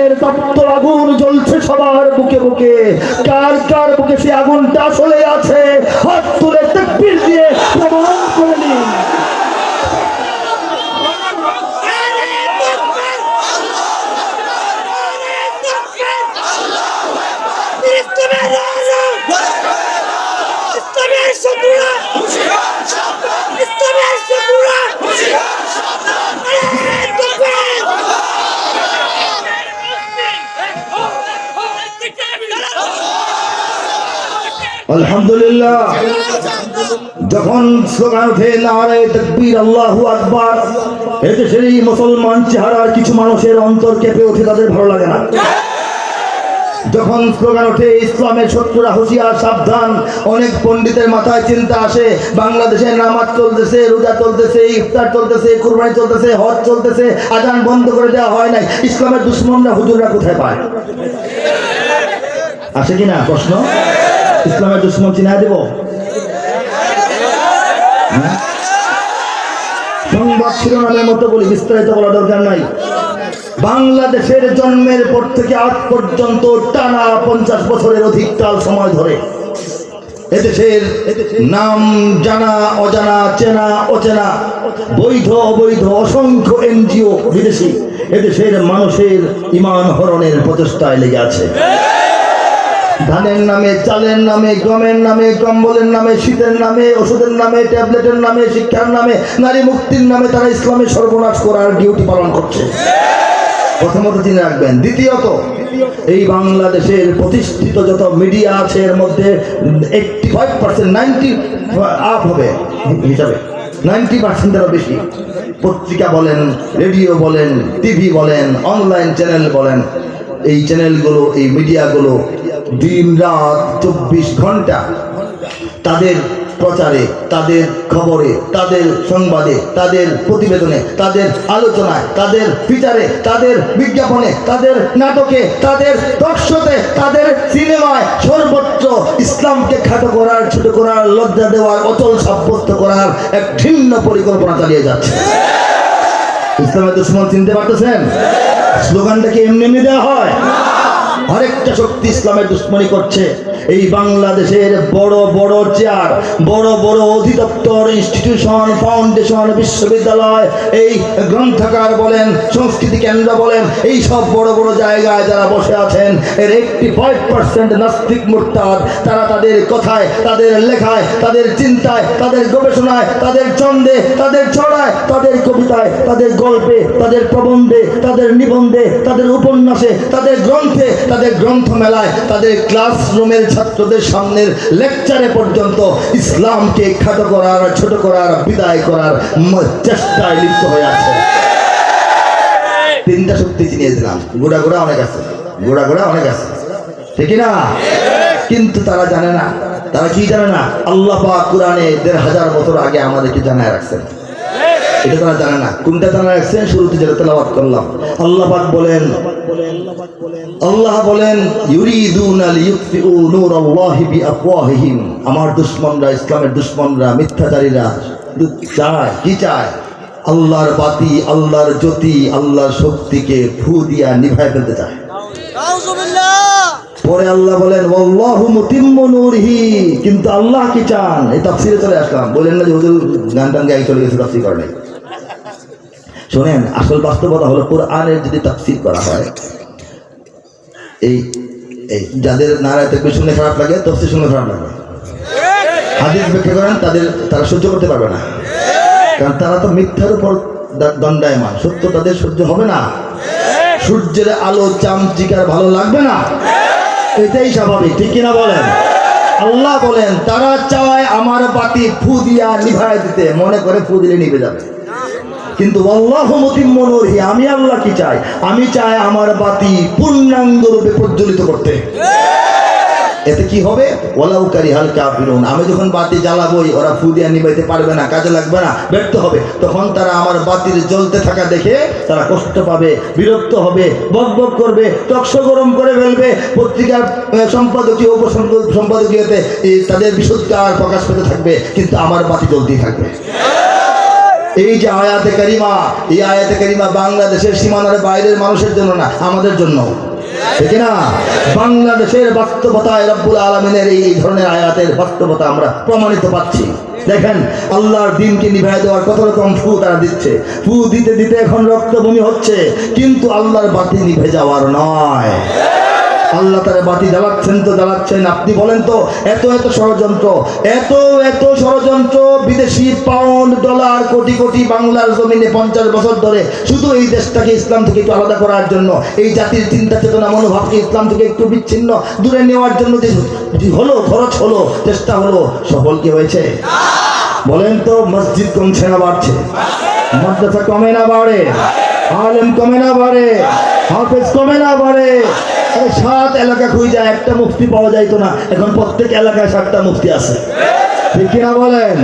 ইসলামের তপ্ত আগুন জ্বলছে সবার বুকে বুকে। কার কার বুকে সে আগুনটা আসলে আছে হাত তুলে তাকবীর দিয়ে প্রমাণ করে নিন। আলহামদুলিল্লাহ। যখন স্লোগান ওঠে নারে তাকবীর আল্লাহু আকবার, এদেশের এই মুসলমান চেহারার কিছু মানুষের অন্তর কেঁপে ওঠে, তাদের ভালো লাগে না। যখন স্লোগান ওঠে ইসলামের শত্রুরা হুঁশিয়ার সাবধান, অনেক পণ্ডিতের মাথায় চিন্তা আসে বাংলাদেশে নামাজ চলতেছে, রোজা চলতেছে, ইফতার চলতেছে, কুরবানি চলতেছে, হজ চলতেছে, আজান বন্ধ করে দেওয়া হয় নাই, ইসলামের দুশ্মনরা হুজুররা কোথায় পায়? আসে কিনা প্রশ্ন? ইসলামের দুশ্মন চিনা দেব? সংবাদ শিরোনামের মতো বলি, বিস্তারিত বলা দরকার নাই। বাংলাদেশের জন্মের পর থেকে আজ পর্যন্ত টানা 50 বছরের অধিক কাল সময় ধরে এদেশের নাম জানা অজানা, চেনা অচেনা, বৈধ অবৈধ অসংখ্য এনজিও বিদেশি এদেশের মানুষের ঈমান হরণের প্রচেষ্টায় লেগে আছে। ধানের নামে, চালের নামে, গমের নামে, কম্বলের নামে, শীতের নামে, ওষুধের নামে, ট্যাবলেটের নামে, শিক্ষার নামে, নারী মুক্তির নামে তারা ইসলামের সর্বনাশ করার ডিউটি পালন করছে। প্রথমত চিনে রাখবেন। দ্বিতীয়ত, এই বাংলাদেশের প্রতিষ্ঠিত যত মিডিয়া আছে এর মধ্যে 85% 90 আপ হবে হিসাবে, 90%-এরও বেশি পত্রিকা বলেন, রেডিও বলেন, টিভি বলেন, অনলাইন চ্যানেল বলেন, এই চ্যানেলগুলো, এই মিডিয়াগুলো দিন রাত 24 ঘন্টা তাদের প্রচারে, তাদের খবরে, তাদের সংবাদে, তাদের প্রতিবেদনে, তাদের আলোচনায়, তাদের ফিচারে, তাদের বিজ্ঞাপনে, তাদের নাটকে, তাদের টকশোতে, তাদের সিনেমায় সর্বত্র ইসলামকে খাটো করার, ছোট করার, লজ্জা দেওয়ার, অচল সাব্যস্ত করার এক ভিন্ন পরিকল্পনা চালিয়ে যাচ্ছে। ইসলামের দুশ্মন চিনতে পারতেছেন? স্লোগানটাকে এমনি এমনি দেওয়া হয়। আরেকটা শক্তি ইসলামের দুশ্মনী করছে। এই বাংলাদেশের বড় বড় চেয়ার, বড় বড় অধিদপ্তর, ইনস্টিটিউশন, ফাউন্ডেশন, বিশ্ববিদ্যালয়, এই গ্রন্থাগার বলেন, সংস্কৃতি কেন্দ্র বলেন, এই সব বড় বড় জায়গায় যারা বসে আছেন এর 85% নাস্তিক মুরতাদ। তারা তাদের কথায়, তাদের লেখায়, তাদের চিন্তায়, তাদের গবেষণায়, তাদের ছন্দে, তাদের ছড়ায়, তাদের কবিতায়, তাদের গল্পে, তাদের প্রবন্ধে, তাদের নিবন্ধে, তাদের উপন্যাসে, তাদের গ্রন্থে, তাদের গ্রন্থমেলায়, তাদের ক্লাসরুমের ছাত্রদের সামনের লেকচারে পর্যন্ত ইসলামকে খাটো করার, ছোট করার, বিদায় করার চেষ্টায় লিপ্ত হয়ে আছে। তিনটা শক্তি চিনিয়ে দিলাম। গোড়া গোড়া অনেক আছে, গোড়া গোড়া অনেক আছে, ঠিক না? কিন্তু তারা জানে না। তারা কি জানে না? আল্লাহ পাক কুরআনে 1500 বছর আগে আমাদেরকে জানায় রাখছেন। এটা তারা জানে না। কোনটা জানায় রাখছেন? শুরুতে যেটা তেলাওয়াত করলাম। আল্লাহ পাক বলেন, আল্লাহ বলেন ইউরিদুনা লিইউতফিউ নূরাল্লাহি বিআফওয়াহিহিম। আমার দুশমনরা, ইসলামের দুশমনরা, মিথ্যাচারীরা চায়, কি চায়? আল্লাহর বাতি, আল্লাহর জ্যোতি, আল্লাহর শক্তিকে ফু দিয়া নিভায় ফেলতে চায়। পরে আল্লাহ বলেন ওয়াল্লাহু মুতিম্মু নূরিহি। কিন্তু আল্লাহ কি চান? এই তাফসীরে চলে আসলাম। বলেন না যে হুজুর গান টান গাই চলে গেছে, তাফসীর করে নাই। শোনেন, আসল বাস্তবতা হলো কোরআনের যদি তাফসীর করা হয়, এই যাদের নারায়ে তাকবীর শুনলে খারাপ লাগে, তাফসীর শুনলে খারাপ লাগে, হাদিস ব্যাখ্যা করেন, তারা সহ্য করতে পারবে না। কারণ তারা তো মিথ্যার উপর দণ্ডায়মান, সত্য তাদের সহ্য হবে না। সূর্যের আলো চামচিকার ভালো লাগবে না, এটাই স্বাভাবিক, ঠিক কিনা বলেন? আল্লাহ বলেন তারা চায় আমার বাতি ফু দিয়া নিভায় দিতে, মনে করে ফু দিলে নিভে যাবে। কিন্তু আল্লাহু মুতিম্মু নূরিহি, আমি আল্লাহ কি চাই? আমি চাই আমার বাতি পূর্ণাঙ্গ রূপে প্রজ্বলিত করতে। এতে কি হবে? ওয়ালাউ কারিহাল কাফিরুন। আমি যখন বাতি জ্বালাবই, ওরা ফু দিয়া নিভাইতে পারবে না, কাজে লাগবে না, ব্যর্থ হবে। তখন তারা আমার বাতির জ্বলতে থাকা দেখে তারা কষ্ট পাবে, বিরক্ত হবে, বকবক করবে, টকশো গরম করে ফেলবে, পত্রিকার সম্পাদকীয়, উপসম্পাদকীয়তে তাদের বিশুদ্ধ আর প্রকাশ পেতে থাকবে, কিন্তু আমার বাতি জ্বলতেই থাকবে। এই যে আয়াতে কারিমা, এই আয়াতে কারিমা বাংলাদেশের সীমানার বাইরের মানুষের জন্য না, আমাদের জন্য, ঠিক না? বাংলাদেশের বাস্তবতায় রব্বুল আলামিনের এই ধরনের আয়াতের বাস্তবতা আমরা প্রমাণিত পাচ্ছি। দেখেন আল্লাহর দিনকে নিভাই দেওয়ার কত রকম ফু তারা দিচ্ছে, ফু দিতে দিতে এখন রক্তভূমি হচ্ছে, কিন্তু আল্লাহর বাতি নিভে যাওয়ার নয়। আল্লাহ তারা বাতি জ্বালাচ্ছেন তো জ্বালাচ্ছেন। আপনি বলেন তো, এত এত ষড়যন্ত্র, এত ষড়যন্ত্র, বিদেশি পাউন্ড ডলার কোটি কোটি বাংলার জমিনে 50 বছর ধরে শুধু এই দেশটাকে ইসলাম থেকে একটু আলাদা করার জন্য, এই জাতির চিন্তা চেতনা মনোভাবকে ইসলাম থেকে একটু বিচ্ছিন্ন দূরে নেওয়ার জন্য যে হলো, খরচ হলো, চেষ্টা হলো, সফল কি হয়েছে? বলেন তো, মসজিদ কমছে না বাড়ছে? মাদ্রাসা কমে না বাড়ে? আলেম কমে না বাড়ে? হাফেজ কমে না বাড়ে? 7 এলাকা খুঁজে যায়, একটা মুফতি পাওয়া যাইতো না, এখন প্রত্যেক এলাকায় 7টা মুফতি আছে, ঠিক কিনা বলেন?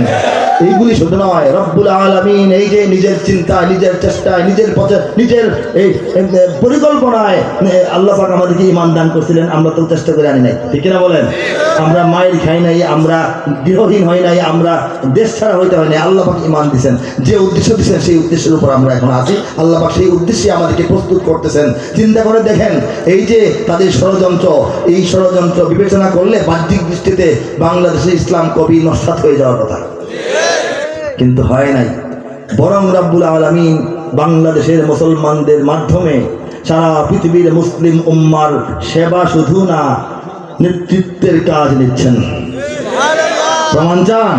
এইগুলি শুধু নয়, রব্বুল আলামিন এই যে নিজের চিন্তায়, নিজের চেষ্টায়, নিজের পথে, নিজের এই পরিকল্পনায় আল্লাহ পাক আমাদেরকে ঈমান দান করছিলেন, আমরা তো চেষ্টা করে আনি নাই, ঠিক কিনা বলেন? আমরা মাইর খাই নাই, আমরা গৃহহীন হই নাই, আমরা দেশ ছাড়া হইতে হয় নাই, আল্লাহ পাক ঈমান দিয়েছেন, যে উদ্দেশ্য দিয়েছেন সেই উদ্দেশ্যের উপর আমরা এখন আছি। আল্লাহ পাক সেই উদ্দেশ্যে আমাদেরকে প্রস্তুত করতেছেন। চিন্তা করে দেখেন, এই যে তাদের ষড়যন্ত্র, এই ষড়যন্ত্র বিবেচনা করলে বাহ্যিক দৃষ্টিতে বাংলাদেশে ইসলাম কবি নস্যাৎ হয়ে যাওয়ার কথা, কিন্তু হয় নাই। বরং রব্বুল আলামিন বাংলাদেশের মুসলমানদের মাধ্যমে সারা পৃথিবীর মুসলিম উম্মার সেবা শুধু না, নেতৃত্বের কাজ নিচ্ছেন। প্রমাণ চান?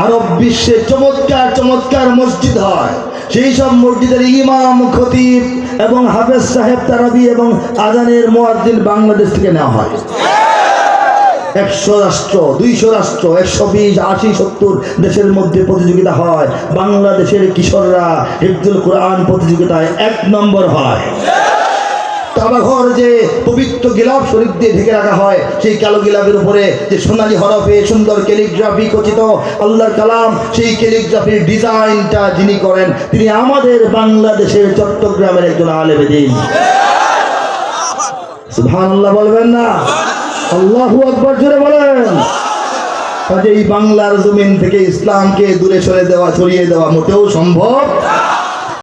আরব বিশ্বে চমৎকার চমৎকার মসজিদ হয়, সেই সব মসজিদের ইমাম, খতিব এবং হাফেজ সাহেব, তারাবি এবং আজানের মুয়াজ্জিন বাংলাদেশ থেকে নেওয়া হয়। 100 রাষ্ট্র, 200 রাষ্ট্র, 120, 80, 70 দেশের মধ্যে প্রতিযোগিতা হয়। বাংলাদেশের কিশোররা হিফজুল কোরআন প্রতিযোগিতায় 1 নম্বর হয়। কাবাঘর যে পবিত্র গিলাফ শরীফ দিয়ে ঢেকে রাখা হয়, সেই কালো গিলাফের উপরে যে সোনালী হরফে সুন্দর ক্যালিগ্রাফি খচিত আল্লাহর কালাম, সেই ক্যালিগ্রাফির ডিজাইনটা যিনি করেন, তিনি আমাদের বাংলাদেশের চট্টগ্রামের একজন আলেম দ্বীন। সুবহানাল্লাহ বলবেন না? আল্লাহু আকবার জোরে বলেন। কাজে এই বাংলার জমিন থেকে ইসলামকে দূরে সরিয়ে দেওয়া মোটেও সম্ভব